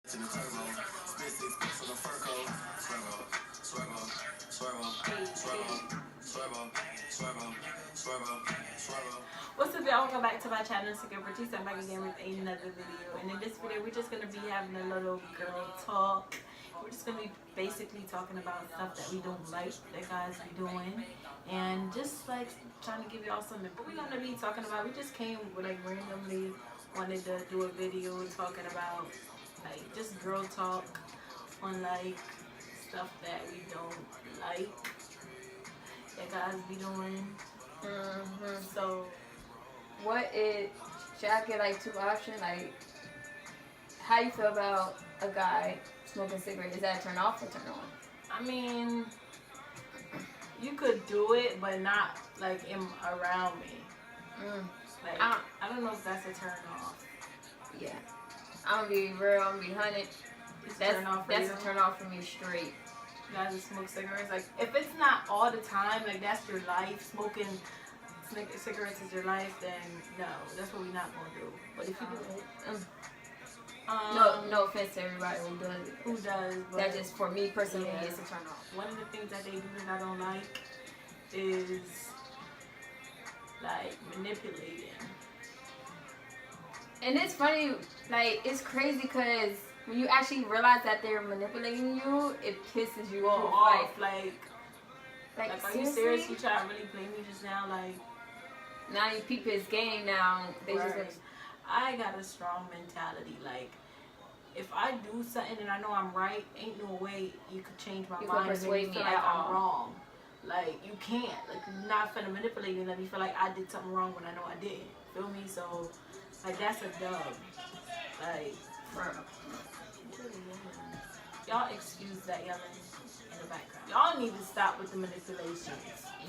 What's up, y'all? Welcome back to my channel. It's your Patrice. I'm back again with another video. And in this video, we're just going to be having a little girl talk. We're just going to be basically talking about stuff that we don't like that guys be doing. And just like trying to give y'all something. But we're going to be talking about, we just came with like randomly wanted to do a video talking about like just girl talk on like stuff that we don't like that guys be doing. So what is, should I get like two options? Like, how you feel about a guy smoking cigarettes? Is that a turn off or turn on? I mean, you could do it, but not like around me. Like, I don't know if that's a turn off. Yeah, I'm gonna be real. I'm gonna be 100. That's a turn off for me straight. Guys that smoke cigarettes, like if it's not all the time, like that's your life, smoking cigarettes is your life, then no, that's what we're not gonna do. But if you do it, no offense to everybody who does it. Who does? But that just for me personally, it's a turn off. One of the things that they do that I don't like is like manipulating. And it's funny, like it's crazy because when you actually realize that they're manipulating you, it pisses you off. Like are you serious? You try to really play me just now? Like, now you peep his game now. I got a strong mentality. Like, if I do something and I know I'm right, ain't no way you could change my mind and make me feel like I'm wrong. Like, you can't. Like, you're not finna manipulate me and let me feel like I did something wrong when I know I didn't. Feel me? So, like, that's a dub. Like, y'all excuse that yelling in the background. Y'all need to stop with the manipulations.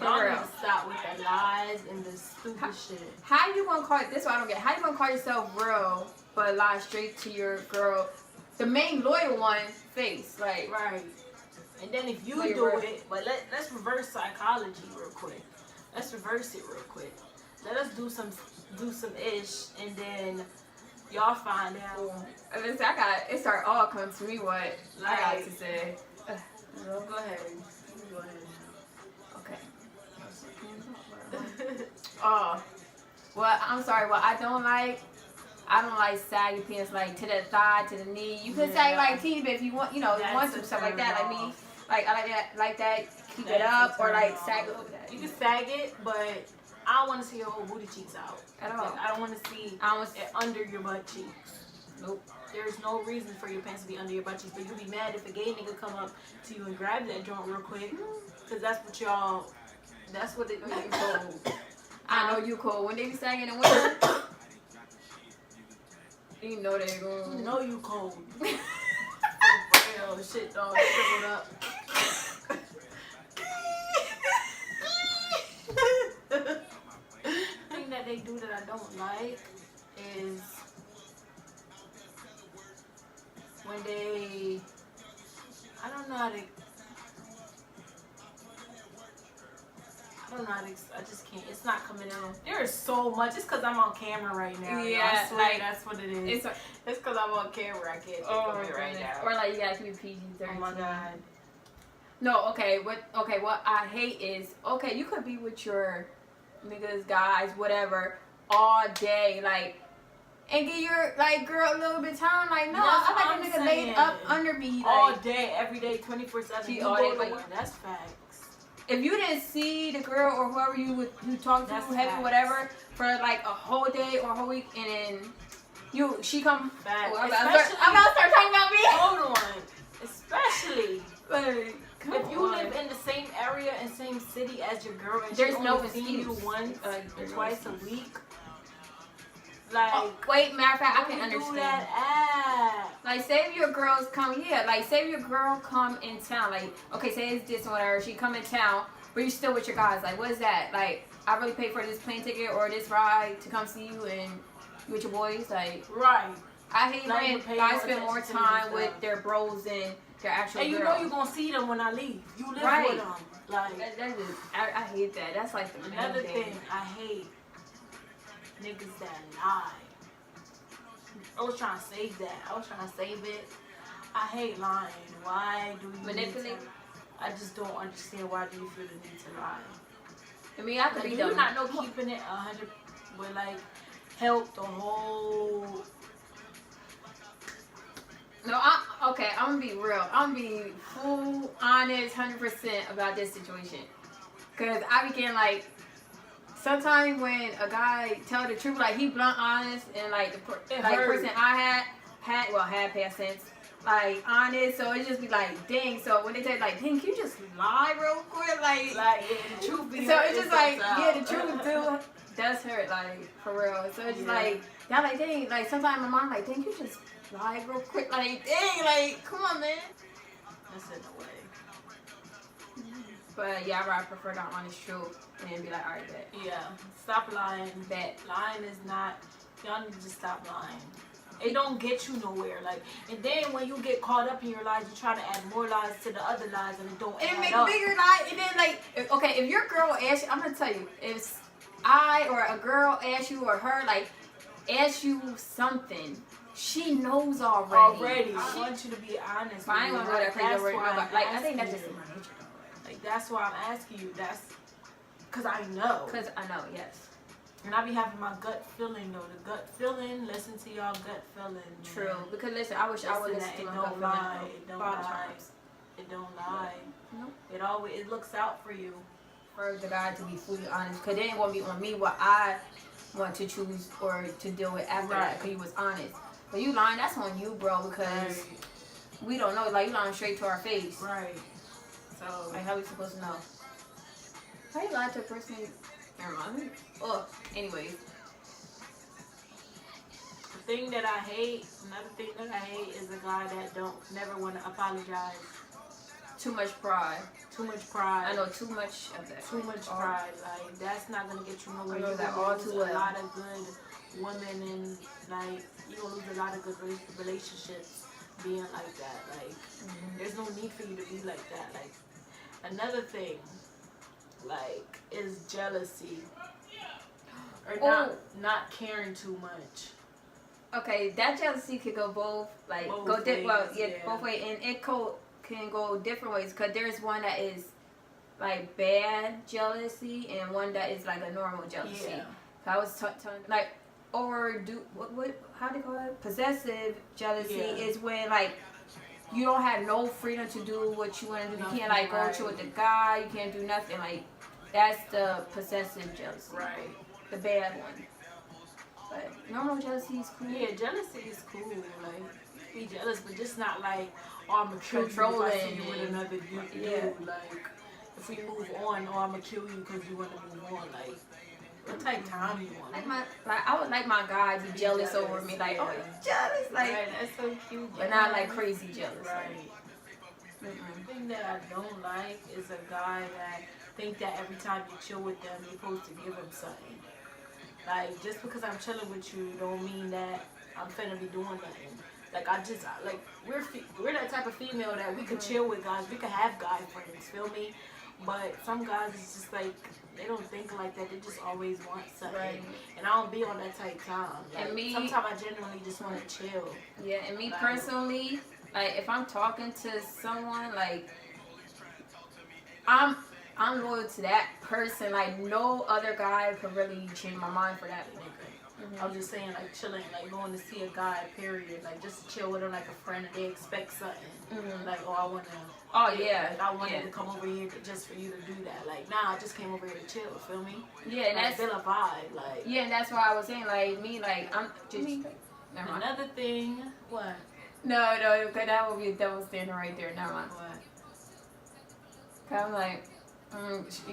Y'all need to stop with the lies and the stupid shit. How you gonna call it? This is what I don't get. How you gonna call yourself real but lie straight to your girl, the main loyal one, face? Like, right. And then if you do it, but let's reverse psychology real quick. Let's reverse it real quick. Let us do some ish, and then y'all find out. Listen, it started all coming to me what I got to say. Go ahead. Go ahead. Okay. Well, I'm sorry. What I don't like saggy pants like to the thigh, to the knee. You can sag like teeny bit if you want, you want some stuff like that. Like me, like I like that. Keep it up or like sag it over that. You can sag it, but I don't want to see your whole booty cheeks out at all. Like, I don't want to see it under your butt cheeks. Nope. There's no reason for your pants to be under your butt cheeks, but you'll be mad if a gay nigga come up to you and grab that joint real quick, because that's what it means. Cold. I know you cold. When they be sagging in winter, you know they going. You know you cold. For real, shit dog shriveled up. The thing that they do that I don't like is when they, I don't know how to, I just can't, it's not coming in. There is so much, it's because I'm on camera right now. Yeah, I swear that's what it is. It's because I'm on camera, I can't think of it right now. Or like you gotta keep PG-13. Oh my God. No, what I hate is, you could be with your niggas, guys, whatever, all day, like, and get your, like, girl a little bit of time, like, no, I like a nigga laid up under me, like, all day, every day, 24/7. All day, like, that's facts. If you didn't see the girl or whoever you talk to, heavy, whatever, for like a whole day or a whole week, and then she come, I'm about to start talking about me. Hold on. Especially like, if you live in the same area and same city as your girl, and there's no excuse you once or twice a week. Like, wait, matter of fact, I can understand. That like, say if your girls come, say if your girl come in town, like, okay, say it's this or whatever, she come in town, but you're still with your guys, like, what is that? Like, I really paid for this plane ticket or this ride to come see you and with your boys, like, right. I hate when guys spend more time with their bros than their actual and you girl. know you're gonna see them when I leave. You live with them. Like, I hate that. That's like the another thing I hate. Niggas that lie. I was trying to save that. I was trying to save it I hate lying. Why do you Manipulate? need to, I just don't understand why do you feel the need to lie. I mean, I could Like, be do you dumb. not know keeping it 100 would like help the whole? No, okay, I'm gonna be real. I'm gonna be full honest, 100% about this situation. Cause I begin like, sometimes when a guy tell the truth, like he blunt honest, and like the person I had past sense, like honest, so it just be like, dang. So when they say like, dang, can you just lie real quick, like Yeah, the truth be so it's just like, yeah, the truth. truth does hurt, like for real. So it's just like, y'all like, dang, like sometimes my mom like, dang, you just lie real quick, like dang, like come on, man. That's in a way. But yeah, I prefer the honest truth and be like, all right, bet. Yeah, stop lying. Bet. Lying is not. Y'all need to stop lying. It don't get you nowhere. Like, and then when you get caught up in your lies, you try to add more lies to the other lies, and it don't And add make up. bigger lie, and then like, if your girl asks you, I'm gonna tell you, if I or a girl asks you or her like asks you something, she knows already. I want you to be honest. But I ain't gonna go that crazy word. Like, I think that's just in my nature. Like, that's why I'm asking you. That's because I know. Because I know, yes. And I be having my gut feeling though. The gut feeling. Listen to y'all gut feeling. True. Man. Because listen, I wish I would listen to it my don't gut lie. feeling. It don't lie. It don't lie. Nope. It always looks out for you. For the guy to be fully honest, because it ain't gonna be on me what I want to choose or to deal with after that. Because you was honest. But you lying, that's on you, bro. Because we don't know. Like, you lying straight to our face. Right. So like, how we supposed to know? How you lie to a person? Never mind. Oh, anyways. The thing that I hate, another thing that I hate is a guy that don't never want to apologize. Too much pride. Too much pride. I know too much of that. Too much pride. Like, that's not gonna get you nowhere. I know that all all too well. A lot of good women and like you gonna lose a lot of good relationships being like that. Like, there's no need for you to be like that. Like, another thing, like, is jealousy or not caring too much. Okay, that jealousy could go both, like both ways, both ways, and it can go different ways. Cause there's one that is like bad jealousy, and one that is like a normal jealousy. Yeah. So I was telling like, or how do you call it? Possessive jealousy is when like you don't have no freedom to do what you want to do. You can't like go with the guy. You can't do nothing. Like, that's the possessive jealousy. Right. The bad one. But normal jealousy is cool. Yeah, jealousy is cool. Like, be jealous, but just not like, oh, I'm gonna kill Controlling you if I see you with another dude. Like, if we move on, oh, I'm gonna kill you because you want to move on. Like, what type of time you want? I would like my guy to be jealous over me. Like, oh, you're jealous. Like, right, that's so cute. But not like crazy jealous. Right. The thing that I don't like is a guy that think that every time you chill with them, you're supposed to give him something. Like, just because I'm chilling with you don't mean that I'm finna be doing nothing. Like, we're that type of female that we could chill with guys. We could have guy friends, feel me? But some guys, it's just like, they don't think like that. They just always want something. Right. And I don't be on that type of time. Like, and me, sometimes I genuinely just want to chill. Yeah, and me personally, like, if I'm talking to someone, like, I'm loyal to that person. Like, no other guy could really change my mind for that nigga. I was just saying, like, chilling, like, going to see a guy, period. Like, just chill with him like a friend, and they expect something. Like, oh, I want to. Oh, yeah. Like, I wanted to come over here just for you to do that. Like, nah, I just came over here to chill, feel me? Yeah, and like, that's feel a vibe, like. Yeah, and that's why I was saying, like, me, like, I'm just. Another thing. What? No, because that would be a double standard right there. Never mind. What? Cause I'm like,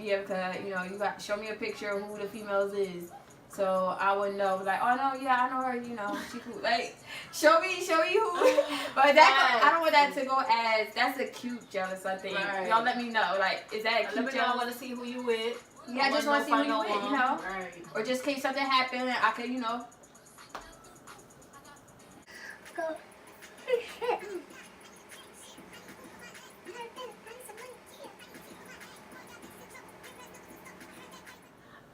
yeah, because, you know, you got show me a picture of who the females is. So I would know, like, oh no, yeah, I know her, you know, she cool. Like, show me who. But that, I don't want that to go as, that's a cute jealous, I think. Right. Y'all let me know, like, is that a cute jealous? Let me know, I want to see who you with. Yeah, I just want to see who you with, you know. Right. Or just in case something happened, I could, you know.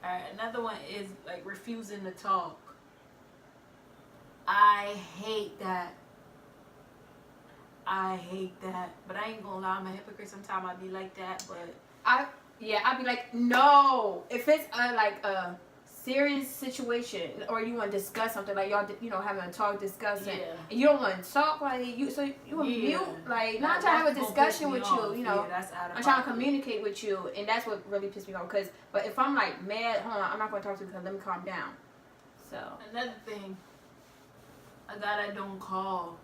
Alright, another one is like refusing to talk. I hate that. I hate that. But I ain't gonna lie, I'm a hypocrite. Sometimes I be like that, but I'd be like, no. If it's a serious situation, or you want to discuss something, like y'all, having a talk, discussing, and you don't want to talk, like you want to mute, like not trying to have a discussion with you, that's out of I'm trying to communicate with you, and that's what really pissed me off. But if I'm like mad, hold on, I'm not going to talk to you because let me calm down. So another thing, a guy that don't call,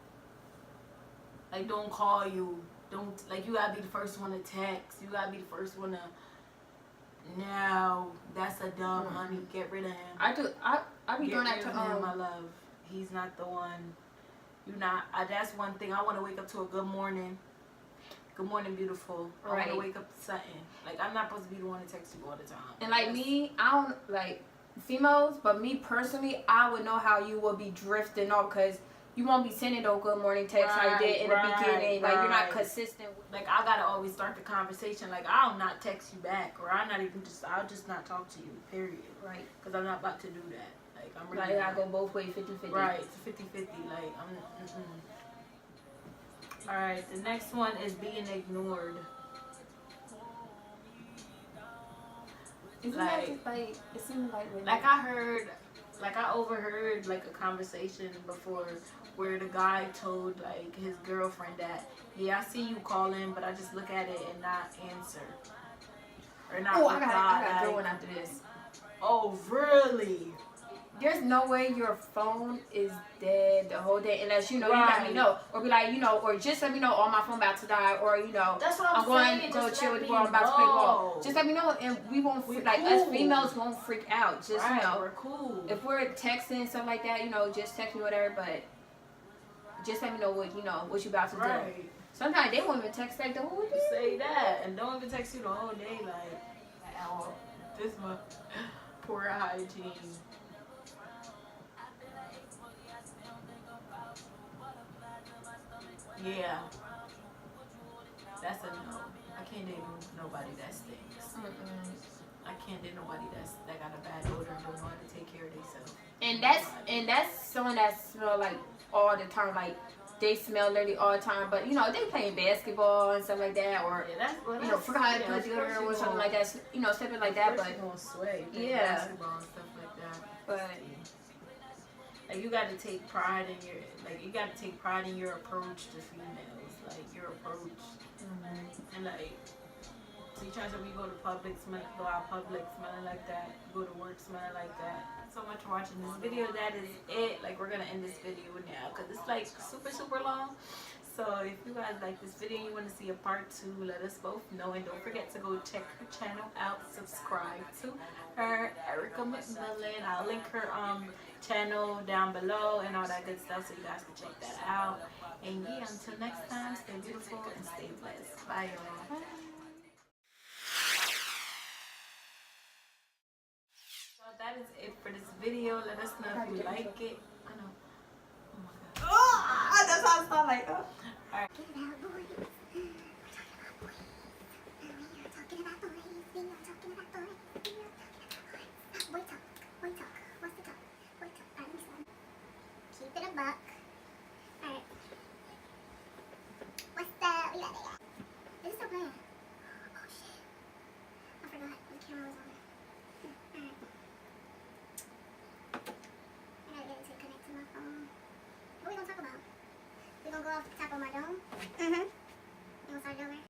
like don't call you, don't like you gotta be the first one to text, you gotta be the first one to. No, that's a dumb honey. Get rid of him. I be doing that to him, my love. He's not the one. You're not. That's one thing. I want to wake up to a good morning. Good morning, beautiful. I want to wake up to something. Like I'm not supposed to be the one to text you all the time. And like me, I don't like females, but me personally, I would know how you would be drifting off because you won't be sending no good morning text how you did in the beginning. Like you're not consistent. Like I gotta always start the conversation. Like I'll not text you back, or I'll just not talk to you. Period. Right. Because I'm not about to do that. Like I'm really. Like I go both ways, 50-50. Right. It's 50-50. Like I'm. All right. The next one is being ignored. Isn't that just like it seems like I overheard like a conversation before where the guy told like his girlfriend that, yeah, I see you calling, but I just look at it and not answer or not reply. I got a good one after this. Oh really? There's no way your phone is dead the whole day unless you let me know, or be like or just let me know, oh my phone about to die, or that's what I'm going to go chill with the ball, I'm about to play ball. Just let me know, and we won't us females won't freak out. Just we're cool. If we're texting and stuff like that, just text me whatever, but just let me know what what you about to do. Sometimes they won't even text like the whole day. Say that, and don't even text you the whole day like, oh, this much poor hygiene. Yeah, that's a no. I can't date nobody that stinks. I can't date nobody that got a bad odor and don't know how to take care of themselves. And that's someone that smell like all the time, like they smell dirty all the time. But they playing basketball and stuff like that, or forgot to put deodorant or something like that. Something like that. But basketball and stuff like that. But. Like you got to take pride in your approach to females, like your approach, and like so you try to you go to public, go out public smelling like that, go to work smelling like that. So much for watching this video. That is it. Like we're gonna end this video now because it's like super long. So if you guys like this video and you want to see a part 2, let us both know, and don't forget to go check her channel out. Subscribe to her, Ericka McMillan. I'll link her channel down below and all that good stuff, so you guys can check that out. And yeah, until next time, stay beautiful and stay blessed. Bye y'all. So that is it for this video. Let us know if you like it. I know. Oh my god. Oh, that's how I sound like. Alright.